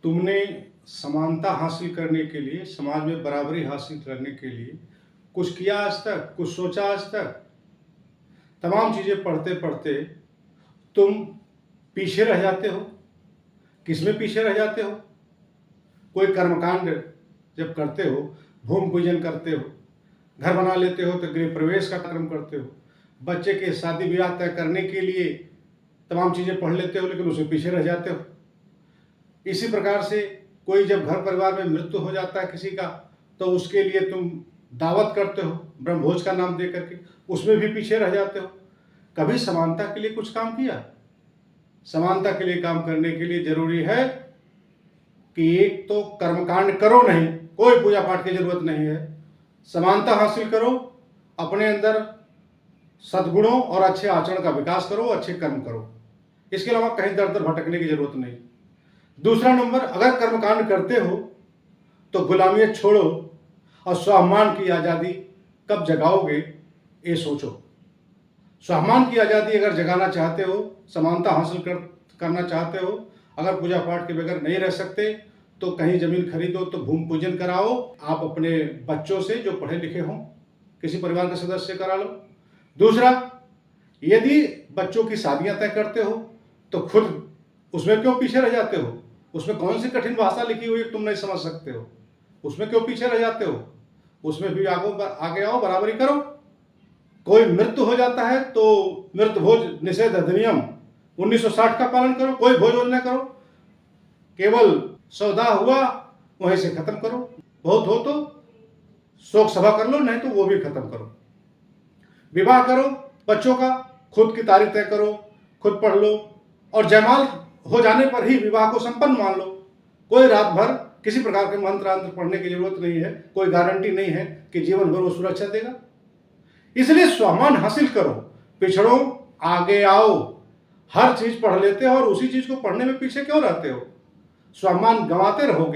तुमने समानता हासिल करने के लिए, समाज में बराबरी हासिल करने के लिए कुछ किया आज तक? कुछ सोचा आज तक? तमाम चीज़ें पढ़ते पढ़ते तुम पीछे रह जाते हो। किसमें पीछे रह जाते हो? कोई कर्मकांड जब करते हो, भूमि पूजन करते हो, घर बना लेते हो तो गृह प्रवेश का कार्यक्रम करते हो, बच्चे के शादी ब्याह तय करने के लिए तमाम चीज़ें पढ़ लेते हो, लेकिन उसमें पीछे रह जाते हो। इसी प्रकार से कोई जब घर परिवार में मृत्यु हो जाता है किसी का, तो उसके लिए तुम दावत करते हो ब्रह्मभोज का नाम दे करके, उसमें भी पीछे रह जाते हो। कभी समानता के लिए कुछ काम किया? समानता के लिए काम करने के लिए जरूरी है कि एक तो कर्मकांड करो नहीं, कोई पूजा पाठ की जरूरत नहीं है। समानता हासिल करो, अपने अंदर सद्गुणों और अच्छे आचरण का विकास करो, अच्छे कर्म करो। इसके अलावा कहीं दर दर भटकने की जरूरत नहीं। दूसरा नंबर, अगर कर्मकांड करते हो तो गुलामियत छोड़ो और स्वाभिमान की आज़ादी कब जगाओगे ये सोचो। स्वाभिमान की आज़ादी अगर जगाना चाहते हो, समानता हासिल करना चाहते हो, अगर पूजा पाठ के बगैर नहीं रह सकते तो कहीं ज़मीन खरीदो तो भूमि पूजन कराओ। आप अपने बच्चों से जो पढ़े लिखे हों, किसी परिवार के सदस्य से करा लो। दूसरा, यदि बच्चों की शादियां तय करते हो तो खुद उसमें क्यों पीछे रह जाते हो? उसमें कौन सी कठिन भाषा लिखी हुई है तुम नहीं समझ सकते हो? उसमें क्यों पीछे रह जाते हो? उसमें भी आगे आओ, बराबरी करो। कोई मृत्यु हो जाता है तो मृत्यु भोज निषेध अधिनियम 1960 का पालन करो। कोई भोज न करो, केवल सौदा हुआ वहीं से खत्म करो। बहुत हो तो शोक सभा कर लो, नहीं तो वो भी खत्म करो। विवाह करो बच्चों का, खुद की तारीख तय करो, खुद पढ़ लो और जयमाल हो जाने पर ही विवाह को संपन्न मान लो। कोई रात भर किसी प्रकार के मंत्र पढ़ने की जरूरत नहीं है। कोई गारंटी नहीं है कि जीवन भर वो सुरक्षा देगा। इसलिए स्वाभिमान हासिल करो, पिछड़ो, आगे आओ। हर चीज पढ़ लेते हो और उसी चीज को पढ़ने में पीछे क्यों रहते हो? स्वाभिमान गंवाते रहोगे